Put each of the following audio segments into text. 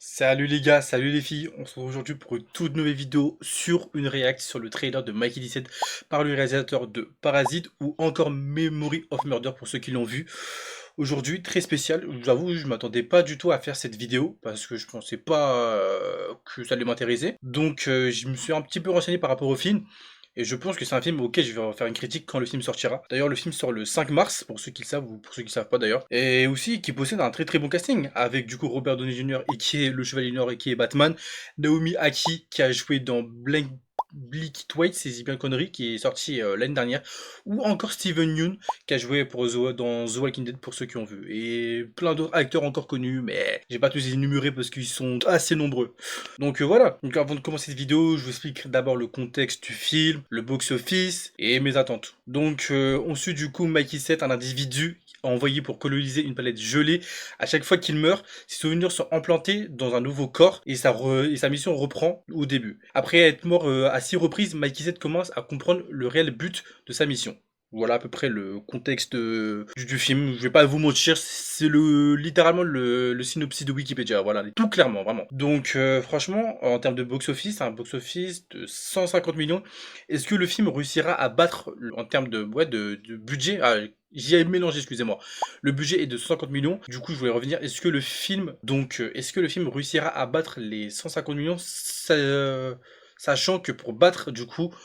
Salut les gars, salut les filles, on se retrouve aujourd'hui pour une toute nouvelle vidéo sur une react sur le trailer de Mikey 17 par le réalisateur de Parasite ou encore Memory of Murder pour ceux qui l'ont vu. Aujourd'hui, très spécial, j'avoue, je m'attendais pas du tout à faire cette vidéo parce que je pensais pas que ça allait m'intéresser. Donc je me suis un petit peu renseigné par rapport au film. Et je pense que c'est un film auquel je vais faire une critique quand le film sortira. D'ailleurs, le film sort le 5 mars, pour ceux qui le savent ou pour ceux qui ne savent pas d'ailleurs. Et aussi qui possède un très très bon casting, avec du coup Robert Downey Jr. et qui est le Chevalier Noir et qui est Batman. Naomi Aki qui a joué dans Bleak White, c'est si bien connerie, qui est sorti l'année dernière. Ou encore Steven Yeun qui a joué dans The Walking Dead pour ceux qui ont vu. Et plein d'autres acteurs encore connus, mais j'ai pas tous les énumérés parce qu'ils sont assez nombreux. Donc voilà, donc avant de commencer cette vidéo, je vous explique d'abord le contexte du film, le box-office et mes attentes. Donc on suit du coup Mikey 7, un individu envoyé pour coloniser une planète gelée. À chaque fois qu'il meurt, ses souvenirs sont implantés dans un nouveau corps et sa mission reprend au début. Après être mort à 6 reprises, Mikey 7 commence à comprendre le réel but de sa mission. Voilà à peu près le contexte du film. Je vais pas vous mentir, c'est littéralement le synopsis de Wikipédia. Voilà, tout clairement, vraiment. Donc franchement, en termes de box-office, un box-office de 150 millions. Est-ce que le film réussira à battre en termes de budget? J'y ai mélangé, excusez-moi. Le budget est de 150 millions. Du coup, je voulais revenir. Est-ce que le film réussira à battre les 150 millions, sachant que pour battre du coup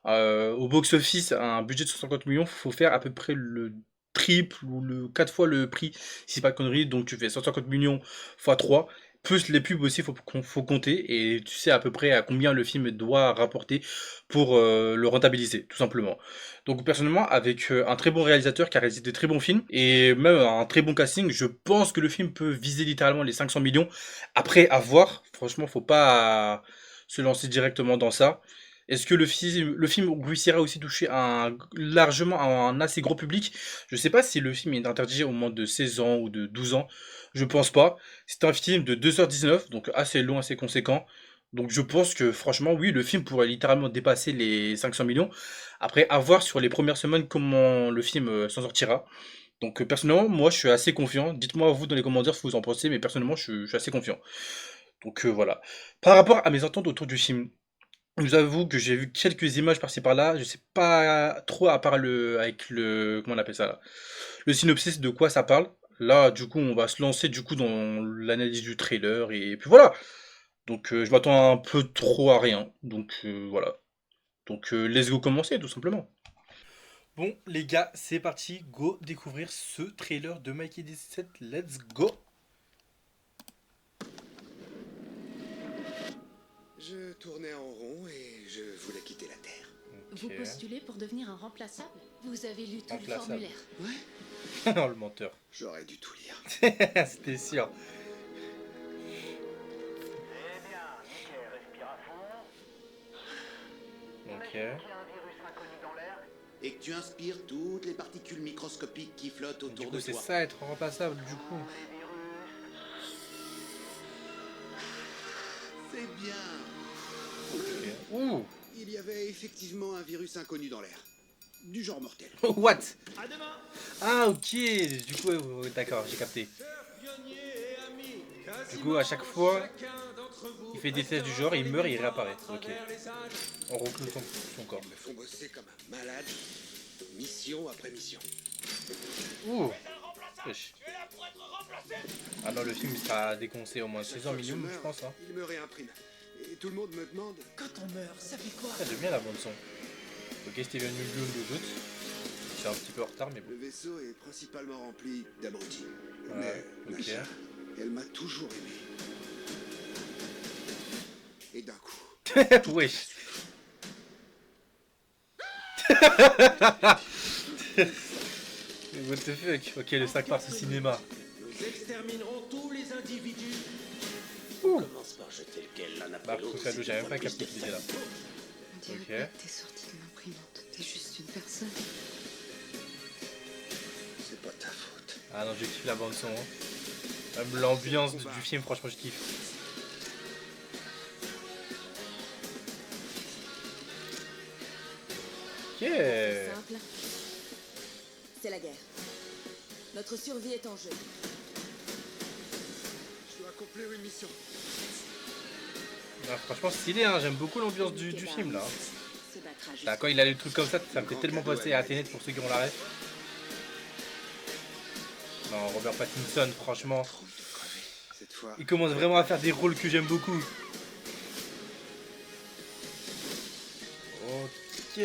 au box-office, un budget de 150 millions, faut faire à peu près le triple ou le 4 fois le prix, si c'est pas de conneries. Donc tu fais 150 millions fois 3, plus les pubs aussi, faut compter. Et tu sais à peu près à combien le film doit rapporter pour le rentabiliser, tout simplement. Donc personnellement, avec un très bon réalisateur qui a réalisé de très bons films, et même un très bon casting, je pense que le film peut viser littéralement les 500 millions. Après, à voir, franchement, faut pas se lancer directement dans ça. Est-ce que le film réussira aussi à toucher largement un assez gros public? Je sais pas si le film est interdit au moins de 16 ans ou de 12 ans. Je pense pas. C'est un film de 2h19, donc assez long, assez conséquent. Donc je pense que franchement, oui, le film pourrait littéralement dépasser les 500 millions. Après, à voir sur les premières semaines comment le film s'en sortira. Donc personnellement, moi je suis assez confiant. Dites-moi vous dans les commentaires ce que vous en pensez, mais personnellement je suis assez confiant. Donc voilà. Par rapport à mes attentes autour du film, je vous avoue que j'ai vu quelques images par-ci par-là, je sais pas trop à part comment on appelle ça là, le synopsis de quoi ça parle. Là, du coup, on va se lancer du coup dans l'analyse du trailer et puis voilà. Donc je m'attends un peu trop à rien. Donc voilà. Donc let's go commencer tout simplement. Bon les gars, c'est parti, go découvrir ce trailer de Mikey 17, let's go. Je tournais en rond et je voulais quitter la Terre. Vous Ok, postulez pour devenir un remplaçable? Vous avez lu tout le remplaçable. formulaire. Ouais, Non, le menteur. j'aurais dû tout lire. C'était sûr. Eh bien, nickel, respire à fond. Ok. Imagine qu'il y a un virus inconnu dans l'air. Et que tu inspires toutes les particules microscopiques qui flottent Du autour coup, de c'est toi. ça être remplaçable, du coup. Les virus. C'est bien. Ok. Ouh. Il y avait effectivement un virus inconnu dans l'air. Du genre mortel. What? À demain. Ah, ok. Du coup, ouais, d'accord, j'ai capté. Du coup, à chaque fois, il fait des tests du genre, il meurt et il réapparaît. Ok. On recloue son corps. Ils me font bosser comme un malade, mission après mission. Ouh. Wesh. Ah non, le film il sera déconcé au moins Chaque 16 ans fois que je minimum, je meurs, pense. Hein. il me réimprime. Et tout le monde me demande quand on meurt, ça fait quoi? Ça, j'aime bien la bande-son. Ok, Steven Yeun le doute. Je suis un petit peu en retard, mais bon. Le vaisseau est principalement rempli d'abrutis. Ouais, Mais ok. Nasha, elle m'a toujours aimé. Et d'un coup, Wesh. What the fuck? Ok, le 5 mars au cinéma. Nous exterminerons tous les individus. Ouh. Commence par jeter lequel l'un Bah, après l'autre. Cadeau, j'avais même pas capté qu'il était là. On dirait Ok. pas que t'es sorti de l'imprimante. T'es juste une personne. c'est pas ta faute. Ah non, je kiffe la bande son. Hein. Même l'ambiance du film, franchement, je kiffe. Ok. C'est simple. C'est la guerre. Notre survie est en jeu. Je dois accomplir une mission. Ah, franchement stylé, hein, j'aime beaucoup l'ambiance du film là. Là, quand il a des trucs comme ça me fait tellement penser à Tenet pour ceux qui ont la ref. Non, Robert Pattinson, franchement, Trop de crever. Cette fois. il commence vraiment à faire des rôles que j'aime beaucoup. Ok.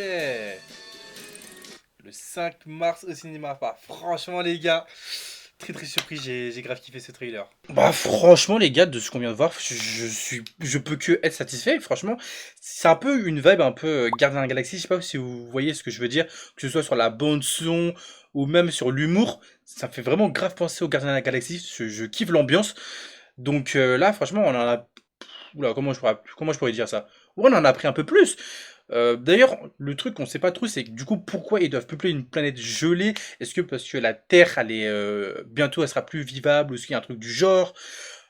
Le 5 mars au cinéma. Bah, franchement, les gars, très surpris, j'ai grave kiffé ce trailer. Bah, franchement, les gars, de ce qu'on vient de voir, je peux que être satisfait. Franchement, c'est un peu une vibe un peu Gardien de la Galaxie. Je sais pas si vous voyez ce que je veux dire, que ce soit sur la bande son ou même sur l'humour. Ça me fait vraiment grave penser au Gardien de la Galaxie. Je kiffe l'ambiance. Donc là, franchement, on en a. Oula, comment je pourrais dire ça? Ouais, on en a appris un peu plus. D'ailleurs, le truc qu'on sait pas trop, c'est que du coup, pourquoi ils doivent peupler une planète gelée? Est-ce que parce que la Terre, elle est bientôt, elle sera plus vivable, ou est-ce qu'il y a un truc du genre?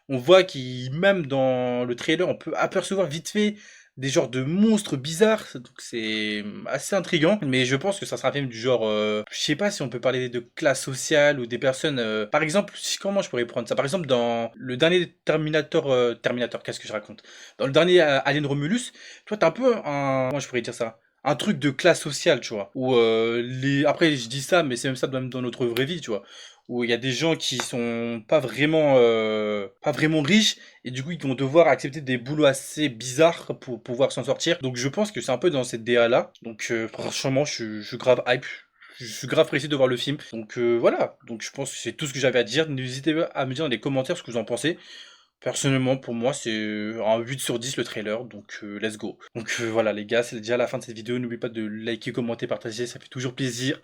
On voit qu'il, même dans le trailer, on peut apercevoir vite fait des genres de monstres bizarres, donc c'est assez intriguant. Mais je pense que ça sera un film du genre, je sais pas si on peut parler de classe sociale ou des personnes. Par exemple, comment je pourrais prendre ça? Par exemple, dans le dernier Terminator, qu'est-ce que je raconte? Dans le dernier Alien Romulus, toi, t'as un peu un, comment je pourrais dire ça? Un truc de classe sociale, tu vois. Où après, je dis ça, mais c'est même ça même dans notre vraie vie, tu vois. Où il y a des gens qui sont pas vraiment riches et du coup ils vont devoir accepter des boulots assez bizarres pour pouvoir s'en sortir. Donc je pense que c'est un peu dans cette DA là. Donc franchement je suis grave hype. Je suis grave pressé de voir le film. Donc voilà. Donc je pense que c'est tout ce que j'avais à dire. N'hésitez pas à me dire dans les commentaires ce que vous en pensez. Personnellement, pour moi, c'est un 8 sur 10 le trailer, donc let's go. Donc voilà les gars, c'est déjà la fin de cette vidéo. N'oubliez pas de liker, commenter, partager, ça fait toujours plaisir.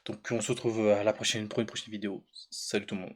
Donc on se retrouve à la prochaine pour une prochaine vidéo. Salut tout le monde.